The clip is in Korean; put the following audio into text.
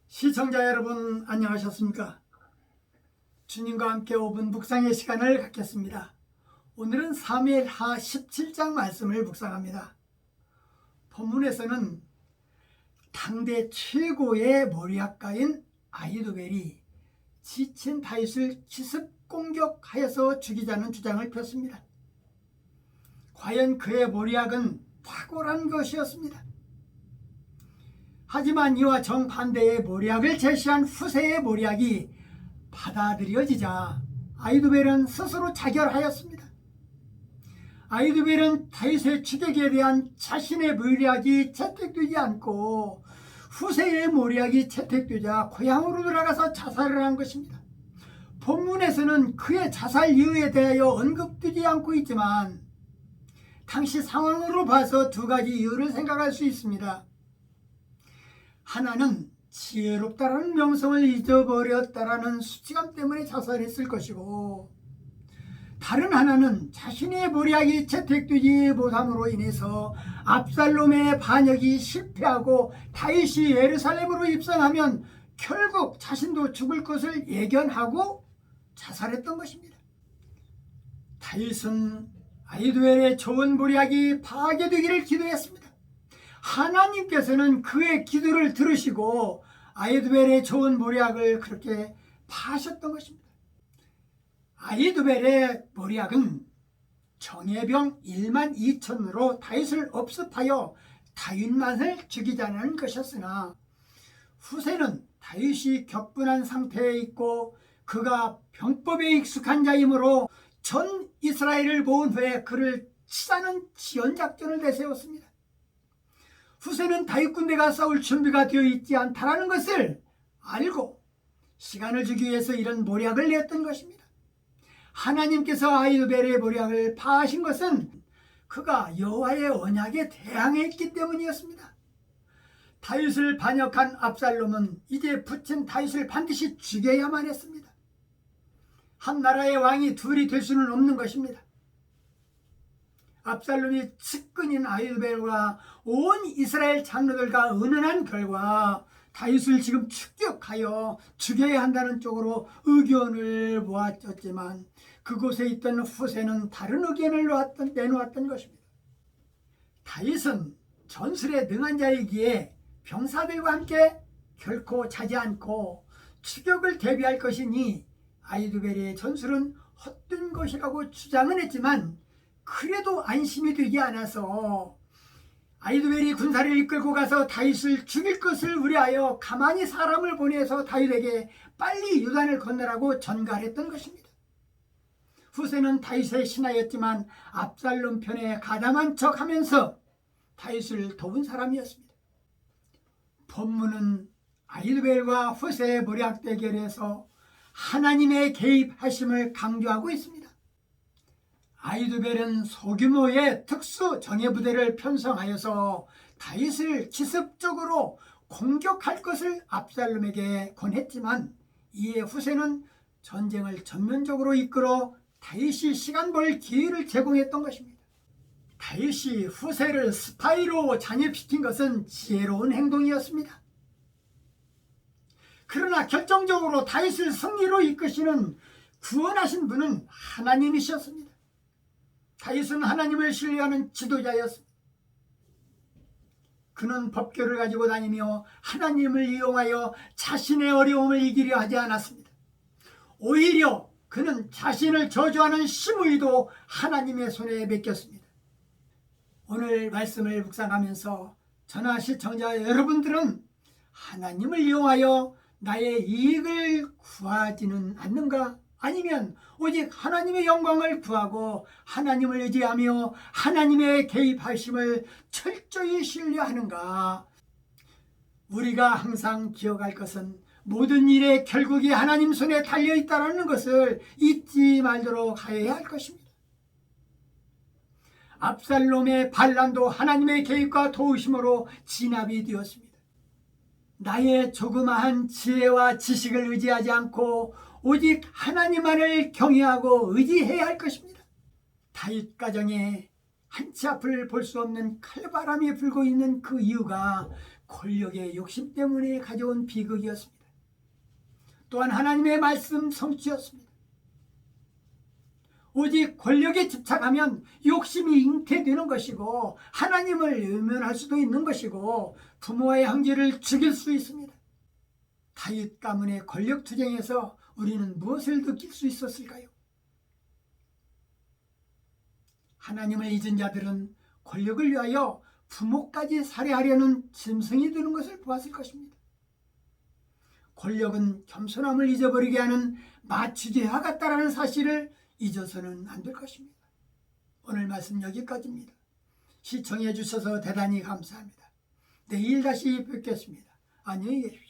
시청자 여러분 안녕하셨습니까? 주님과 함께 5분 묵상의 시간을 갖겠습니다. 오늘은 사무엘하 17장 말씀을 묵상합니다. 본문에서는 당대 최고의 머리학가인 아히도벨이 지친 다윗을 기습 공격하여서 죽이자는 주장을 폈습니다. 과연 그의 머리학은 탁월한 것이었습니다. 하지만 이와 정반대의 머리학을 제시한 후세의 머리학이 받아들여지자 아히도벨은 스스로 자결하였습니다. 아히도벨은 다윗의 추격에 대한 자신의 머리학이 채택되지 않고 후세의 머리학이 채택되자 고향으로 돌아가서 자살을 한 것입니다. 본문에서는 그의 자살 이유에 대하여 언급되지 않고 있지만 당시 상황으로 봐서 두 가지 이유를 생각할 수 있습니다. 하나는 지혜롭다라는 명성을 잊어버렸다라는 수치감 때문에 자살했을 것이고, 다른 하나는 자신의 머리학이 채택되지 못함으로 인해서 압살롬의 반역이 실패하고 다윗이 예루살렘으로 입성하면 결국 자신도 죽을 것을 예견하고 자살했던 것입니다. 다윗은 아히도벨의 좋은 머리학이 파괴되기를 기도했습니다. 하나님께서는 그의 기도를 들으시고 아히도벨의 좋은 머리학을 그렇게 파하셨던 것입니다. 아히도벨의 머리학은 정예병 1만 2천으로 다윗을 업습하여 다윗만을 죽이자는 것이었으나, 후세는 다윗이 격분한 상태에 있고 그가 병법에 익숙한 자이므로 전 이스라엘을 모은 후에 그를 치자는 지연작전을 내세웠습니다. 후세는 다윗 군대가 싸울 준비가 되어 있지 않다라는 것을 알고 시간을 주기 위해서 이런 모략을 냈던 것입니다. 하나님께서 아히도벨의 모략을 파하신 것은 그가 여호와의 언약에 대항했기 때문이었습니다. 다윗을 반역한 압살롬은 이제 붙인 다윗을 반드시 죽여야만 했습니다. 한 나라의 왕이 둘이 될 수는 없는 것입니다. 압살롬이 측근인 아히도벨과 온 이스라엘 장로들과 의논한 결과 다윗을 지금 추격하여 죽여야 한다는 쪽으로 의견을 모았지만 그곳에 있던 후세는 다른 의견을 내놓았던 것입니다. 다윗은 전술에 능한 자이기에 병사들과 함께 결코 자지 않고 추격을 대비할 것이니 아히도벨의 전술은 헛된 것이라고 주장은 했지만 그래도 안심이 되지 않아서 아히도벨이 군사를 이끌고 가서 다윗을 죽일 것을 우려하여 가만히 사람을 보내서 다윗에게 빨리 요단을 건너라고 전가했던 것입니다. 후세는 다윗의 신하였지만 압살롬 편에 가담한 척하면서 다윗을 도운 사람이었습니다. 본문은 아히도벨과 후세의 모략 대결에서 하나님의 개입하심을 강조하고 있습니다. 아히도벨은 소규모의 특수 정예부대를 편성하여서 다윗을 기습적으로 공격할 것을 압살롬에게 권했지만 이에 후세는 전쟁을 전면적으로 이끌어 다윗이 시간 벌 기회를 제공했던 것입니다. 다윗이 후세를 스파이로 잠입시킨 것은 지혜로운 행동이었습니다. 그러나 결정적으로 다윗을 승리로 이끄시는 구원하신 분은 하나님이셨습니다. 다윗은 하나님을 신뢰하는 지도자였습니다. 그는 법궤를 가지고 다니며 하나님을 이용하여 자신의 어려움을 이기려 하지 않았습니다. 오히려 그는 자신을 저주하는 시므이도 하나님의 손에 맡겼습니다. 오늘 말씀을 묵상하면서 저나 시청자 여러분들은 하나님을 이용하여 나의 이익을 구하지는 않는가? 아니면 오직 하나님의 영광을 구하고 하나님을 의지하며 하나님의 개입하심을 철저히 신뢰하는가? 우리가 항상 기억할 것은 모든 일의 결국이 하나님 손에 달려있다는 것을 잊지 말도록 하여야 할 것입니다. 압살롬의 반란도 하나님의 개입과 도우심으로 진압이 되었습니다. 나의 조그마한 지혜와 지식을 의지하지 않고 오직 하나님만을 경외하고 의지해야 할 것입니다. 다윗 가정에 한치 앞을 볼 수 없는 칼바람이 불고 있는 그 이유가 권력의 욕심 때문에 가져온 비극이었습니다. 또한 하나님의 말씀 성취였습니다. 오직 권력에 집착하면 욕심이 잉태되는 것이고 하나님을 외면할 수도 있는 것이고 부모의 형제를 죽일 수 있습니다. 다윗 가문의 권력 투쟁에서 우리는 무엇을 느낄 수 있었을까요? 하나님을 잊은 자들은 권력을 위하여 부모까지 살해하려는 짐승이 되는 것을 보았을 것입니다. 권력은 겸손함을 잊어버리게 하는 마취제와 같다라는 사실을 잊어서는 안 될 것입니다. 오늘 말씀 여기까지입니다. 시청해 주셔서 대단히 감사합니다. 내일 다시 뵙겠습니다. 안녕히 계십시오.